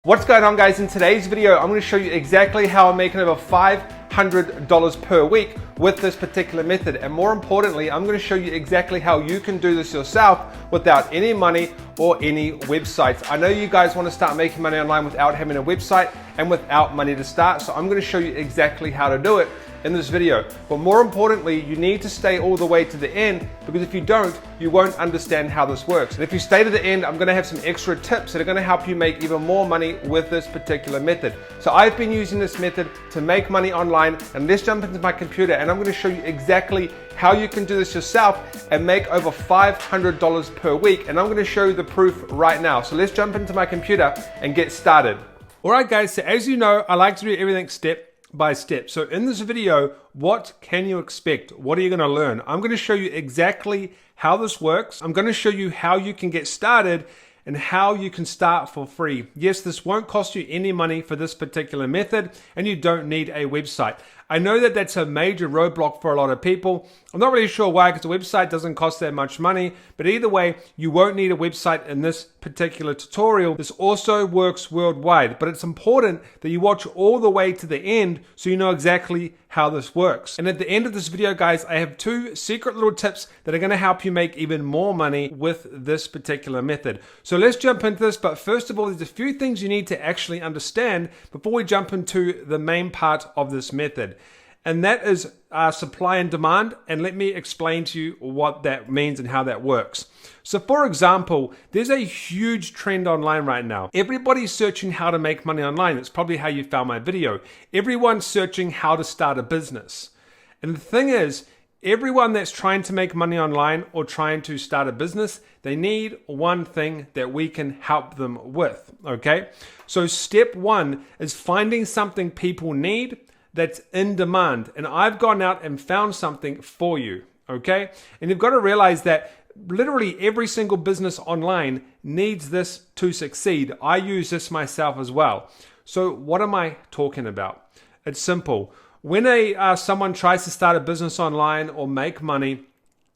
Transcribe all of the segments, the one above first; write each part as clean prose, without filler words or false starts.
What's going on, guys? In today's video, I'm going to show you exactly how I'm making over $500 per week with this particular method. And more importantly, I'm going to show you exactly how you can do this yourself without any money or any websites. I know you guys want to start making money online without having a website and without money to start. So I'm going to show you exactly how to do it in this video. But more importantly, you need to stay all the way to the end, because if you don't, you won't understand how this works. And if you stay to the end, I'm gonna have some extra tips that are gonna help you make even more money with this particular method. So I've been using this method to make money online, and let's jump into my computer and I'm gonna show you exactly how you can do this yourself and make over $500 per week. And I'm gonna show you the proof right now. So let's jump into my computer and get started. All right, guys, so as you know, I like to do everything step by step. So in this video, what can you expect? What are you going to learn? I'm going to show you exactly how this works. I'm going to show you how you can get started and how you can start for free. Yes, this won't cost you any money for this particular method, and you don't need a website. I know that that's a major roadblock for a lot of people. I'm not really sure why, because the website doesn't cost that much money, but either way, you won't need a website in this particular tutorial. This also works worldwide, but it's important that you watch all the way to the end so you know exactly how this works. And at the end of this video, guys, I have two secret little tips that are going to help you make even more money with this particular method. So let's jump into this, but first of all, there's a few things you need to actually understand before we jump into the main part of this method. And that is supply and demand. And let me explain to you what that means and how that works. So for example, there's a huge trend online right now. Everybody's searching how to make money online. That's probably how you found my video. Everyone's searching how to start a business. And the thing is, everyone that's trying to make money online or trying to start a business, they need one thing that we can help them with, okay? So step one is finding something people need that's in demand. And I've gone out and found something for you, okay? And you've got to realize that literally every single business online needs this to succeed. I use this myself as well. So what am I talking about? It's simple. When someone tries to start a business online or make money,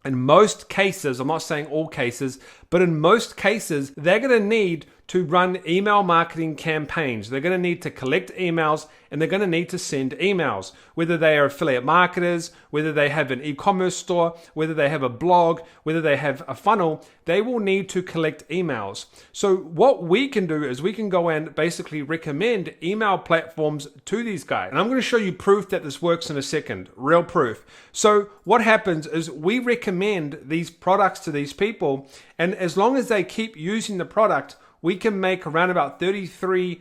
in most cases, I'm not saying all cases, but in most cases, they're going to need to run email marketing campaigns. They're going to need to collect emails, and they're going to need to send emails. Whether they are affiliate marketers, whether they have an e-commerce store, whether they have a blog, whether they have a funnel, they will need to collect emails. So what we can do is we can go and basically recommend email platforms to these guys. And I'm going to show you proof that this works in a second, real proof. So what happens is we recommend these products to these people, and as long as they keep using the product, we can make around about 33%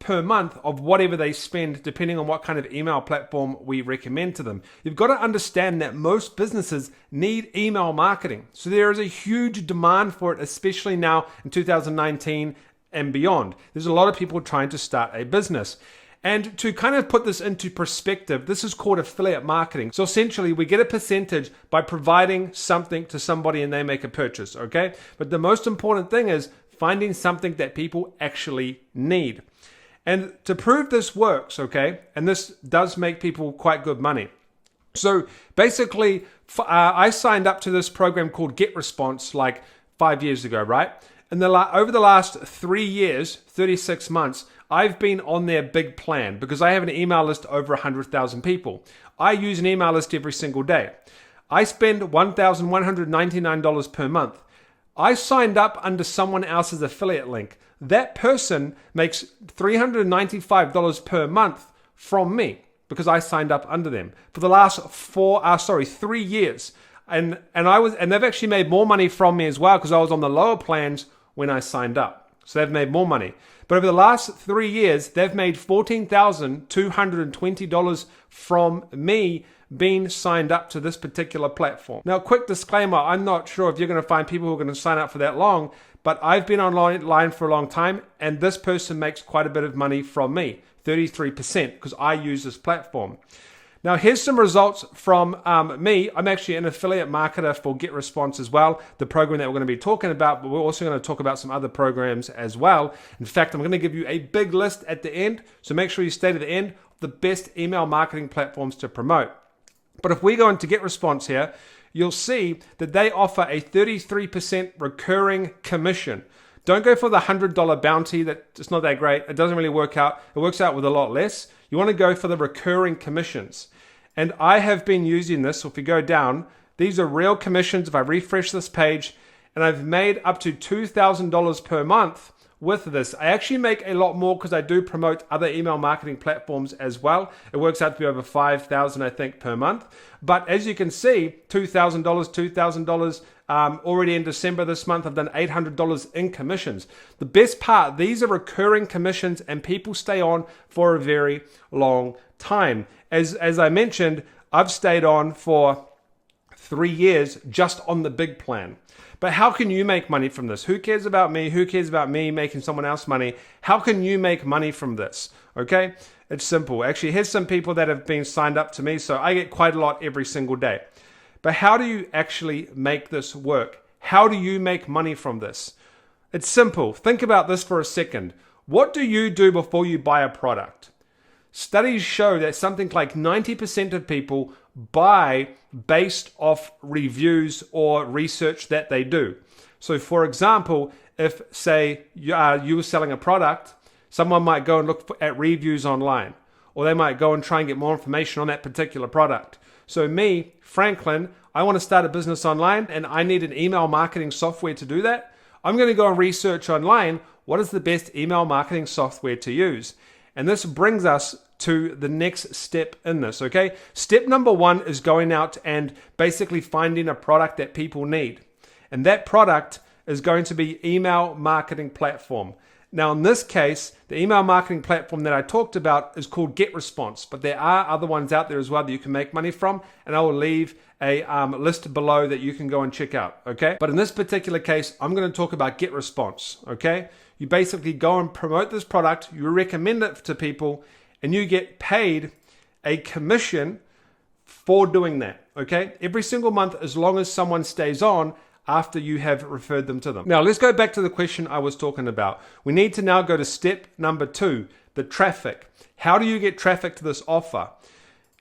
per month of whatever they spend, depending on what kind of email platform we recommend to them. You've got to understand that most businesses need email marketing. So there is a huge demand for it, especially now in 2019 and beyond. There's a lot of people trying to start a business. And to kind of put this into perspective, this is called affiliate marketing. So essentially, we get a percentage by providing something to somebody and they make a purchase, okay? But the most important thing is finding something that people actually need. And to prove this works, okay, and this does make people quite good money. So basically, I signed up to this program called Getresponse like 5 years ago, right? And over the last 3 years, 36 months, I've been on their big plan because I have an email list over 100,000 people. I use an email list every single day. I spend $1,199 per month. I signed up under someone else's affiliate link. That person makes $395 per month from me because I signed up under them for the last 3 years. And they've actually made more money from me as well because I was on the lower plans when I signed up. So they've made more money. But over the last 3 years, they've made $14,220 from me being signed up to this particular platform. Now, quick disclaimer, I'm not sure if you're going to find people who are going to sign up for that long, but I've been online for a long time, and this person makes quite a bit of money from me, 33%, because I use this platform. Now, here's some results from me. I'm actually an affiliate marketer for Getresponse as well, the program that we're going to be talking about, but we're also going to talk about some other programs as well. In fact, I'm going to give you a big list at the end, so make sure you stay to the end of the best email marketing platforms to promote. But if we go into Getresponse here, you'll see that they offer a 33% recurring commission Don't go for the $100 bounty. It's not that great. It doesn't really work out. It works out with a lot less. You want to go for the recurring commissions. And I have been using this. So if you go down, these are real commissions. If I refresh this page, and I've made up to $2,000 per month with this. I actually make a lot more because I do promote other email marketing platforms as well. It works out to be over $5,000, I think, per month. But as you can see, $2,000, already in December this month, I've done $800 in commissions. The best part, these are recurring commissions and people stay on for a very long time. As I mentioned, I've stayed on for 3 years just on the big plan. But how can you make money from this? Who cares about me? Who cares about me making someone else money? How can you make money from this? Okay, it's simple. Actually, here's some people that have been signed up to me, so I get quite a lot every single day. But how do you actually make this work? How do you make money from this? It's simple. Think about this for a second. What do you do before you buy a product? Studies show that something like 90% of people buy based off reviews or research that they do. So for example, if say you were selling a product, someone might go and look at reviews online, or they might go and try and get more information on that particular product. So me, Franklin, I want to start a business online and I need an email marketing software to do that. I'm going to go and research online what is the best email marketing software to use. And this brings us to the next step in this, okay? Step number 1 is going out and basically finding a product that people need. And that product is going to be email marketing platform. Now, in this case, the email marketing platform that I talked about is called Getresponse, but there are other ones out there as well that you can make money from, and I will leave a list below that you can go and check out, okay? But in this particular case, I'm going to talk about Getresponse, okay? You basically go and promote this product, you recommend it to people, and you get paid a commission for doing that, okay? Every single month, as long as someone stays on after you have referred them to them. Now, let's go back to the question I was talking about. We need to now go to step number 2, the traffic. How do you get traffic to this offer?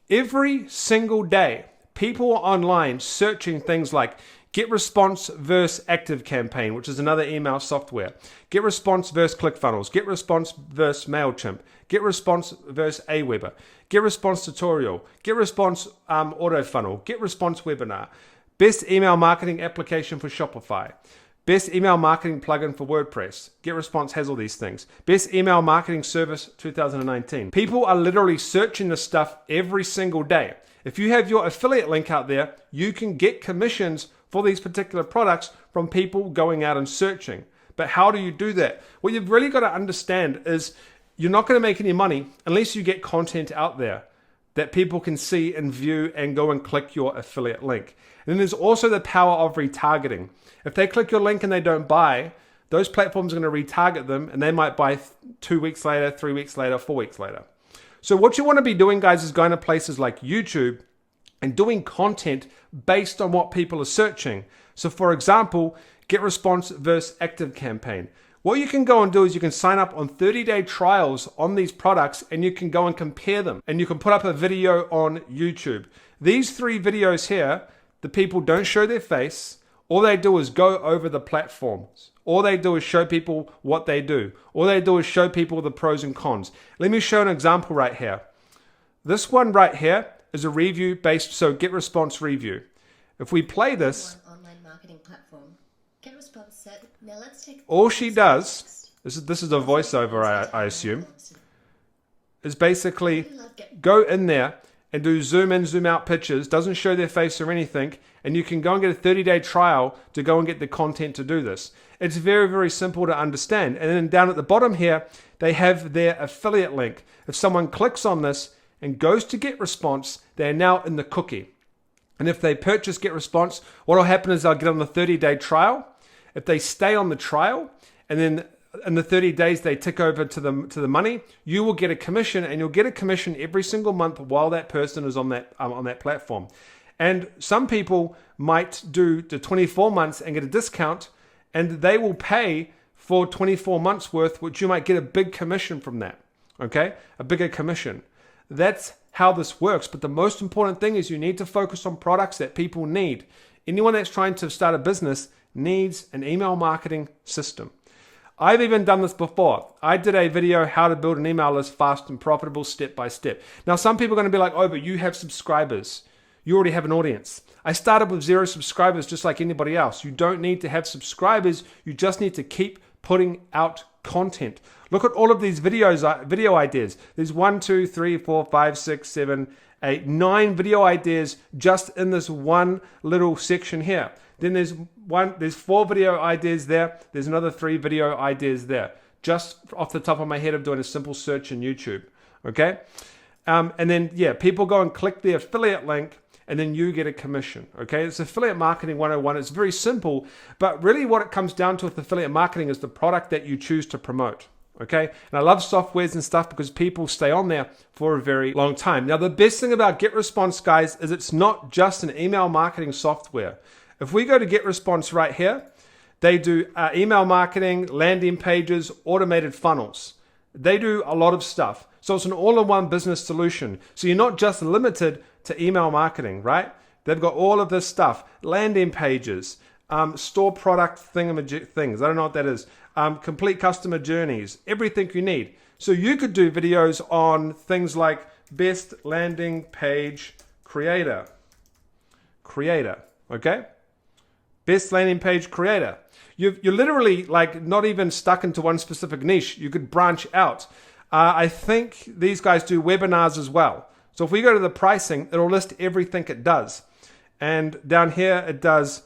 Every single day, people are online searching things like Getresponse versus ActiveCampaign, which is another email software. Getresponse versus ClickFunnels. Getresponse versus MailChimp. Getresponse versus Aweber. Getresponse tutorial. Getresponse AutoFunnel. Getresponse webinar. Best email marketing application for Shopify. Best email marketing plugin for WordPress. Getresponse has all these things. Best email marketing service 2019. People are literally searching this stuff every single day. If you have your affiliate link out there, you can get commissions for these particular products from people going out and searching. But how do you do that? What you've really got to understand is you're not going to make any money unless you get content out there that people can see and view and go and click your affiliate link. And then there's also the power of retargeting. If they click your link and they don't buy, those platforms are going to retarget them and they might buy 2 weeks later, 3 weeks later, 4 weeks later. So what you want to be doing, guys, is going to places like YouTube and doing content based on what people are searching. So for example, Getresponse versus ActiveCampaign. What you can go and do is you can sign up on 30-day trials on these products and you can go and compare them. And you can put up a video on YouTube. These 3 videos here, the people don't show their face. All they do is go over the platforms. All they do is show people what they do. All they do is show people the pros and cons. Let me show an example right here. This one right here is a review based, so Getresponse review. If we play this, online marketing platform. Getresponse said, now let's take all she does, this is a voiceover, I assume, is basically go in there and do zoom in, zoom out pictures, doesn't show their face or anything, and you can go and get a 30-day trial to go and get the content to do this. It's very, very simple to understand. And then down at the bottom here, they have their affiliate link. If someone clicks on this and goes to Getresponse, they're now in the cookie. And if they purchase Getresponse, what will happen is they'll get on the 30-day trial. If they stay on the trial, and then in the 30 days they tick over to the money, you will get a commission, and you'll get a commission every single month while that person is on that platform. And some people might do the 24 months and get a discount, and they will pay for 24 months worth, which you might get a big commission from that. Okay, a bigger commission. That's how this works. But the most important thing is you need to focus on products that people need. Anyone that's trying to start a business needs an email marketing system. I've even done this before. I did a video how to build an email list fast and profitable step by step. Now, some people are going to be like, oh, but you have subscribers. You already have an audience. I started with 0 subscribers just like anybody else. You don't need to have subscribers. You just need to keep putting out content. Look at all of these video ideas. There's 1, 2, 3, 4, 5, 6, 7, 8, 9 video ideas just in this one little section here. Then there's 4 video ideas there. There's another 3 video ideas there. Just off the top of my head of doing a simple search in YouTube. Okay? And then, yeah, people go and click the affiliate link and then you get a commission. Okay? It's affiliate marketing 101. It's very simple, but really what it comes down to with affiliate marketing is the product that you choose to promote. Okay? And I love softwares and stuff because people stay on there for a very long time. Now, the best thing about Getresponse, guys, is it's not just an email marketing software. If we go to Getresponse right here, they do email marketing, landing pages, automated funnels. They do a lot of stuff. So it's an all-in-one business solution. So you're not just limited to email marketing, right? They've got all of this stuff, landing pages, store product things. I don't know what that is. Complete customer journeys, everything you need. So you could do videos on things like best landing page creator, okay? Best landing page creator. You're literally like not even stuck into one specific niche. You could branch out. I think these guys do webinars as well. So if we go to the pricing, it'll list everything it does. And down here, it does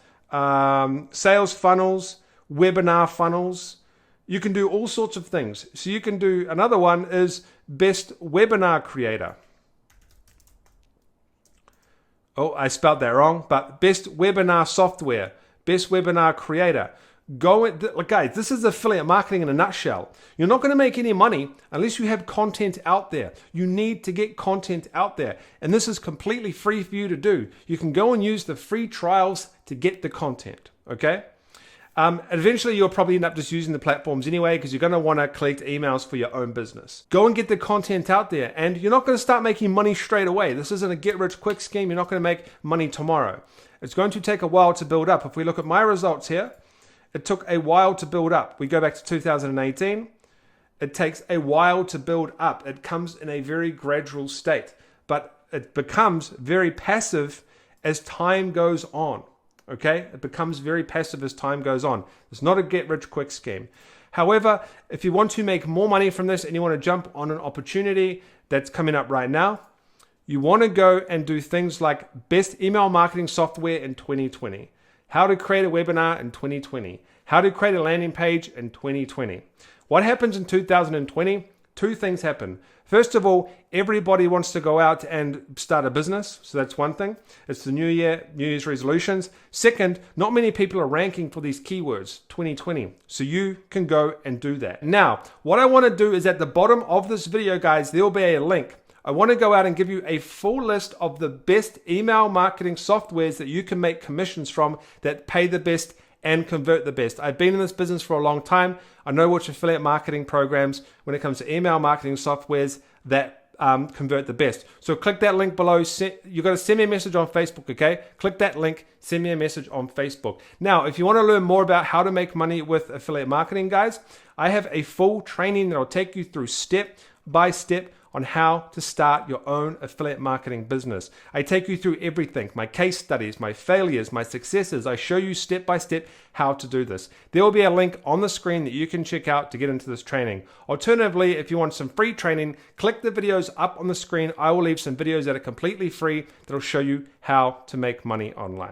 sales funnels, webinar funnels. You can do all sorts of things. So you can do, another one is best webinar creator. Oh, I spelled that wrong, but best webinar software. Best webinar creator. Guys, this is affiliate marketing in a nutshell. You're not going to make any money unless you have content out there. You need to get content out there. And this is completely free for you to do. You can go and use the free trials to get the content. Okay? Eventually, you'll probably end up just using the platforms anyway because you're going to want to collect emails for your own business. Go and get the content out there. And you're not going to start making money straight away. This isn't a get-rich-quick scheme. You're not going to make money tomorrow. It's going to take a while to build up. If we look at my results here, it took a while to build up. We go back to 2018. It takes a while to build up. It comes in a very gradual state, but it becomes very passive as time goes on. Okay? It becomes very passive as time goes on. It's not a get-rich-quick scheme. However, if you want to make more money from this and you want to jump on an opportunity that's coming up right now, you want to go and do things like best email marketing software in 2020, how to create a webinar in 2020, how to create a landing page in 2020. What happens in 2020? 2 things happen. First of all, everybody wants to go out and start a business. So that's one thing. It's the New Year's resolutions. Second, not many people are ranking for these keywords, 2020. So you can go and do that. Now, what I want to do is at the bottom of this video, guys, there'll be a link. I want to go out and give you a full list of the best email marketing softwares that you can make commissions from that pay the best and convert the best. I've been in this business for a long time. I know which affiliate marketing programs, when it comes to email marketing softwares, that convert the best. So click that link below. You've got to send me a message on Facebook, okay? Click that link, send me a message on Facebook. Now, if you want to learn more about how to make money with affiliate marketing, guys, I have a full training that will take you through step by step on how to start your own affiliate marketing business. I take you through everything, my case studies, my failures, my successes. I show you step by step how to do this. There will be a link on the screen that you can check out to get into this training. Alternatively, if you want some free training, click the videos up on the screen. I will leave some videos that are completely free that will show you how to make money online.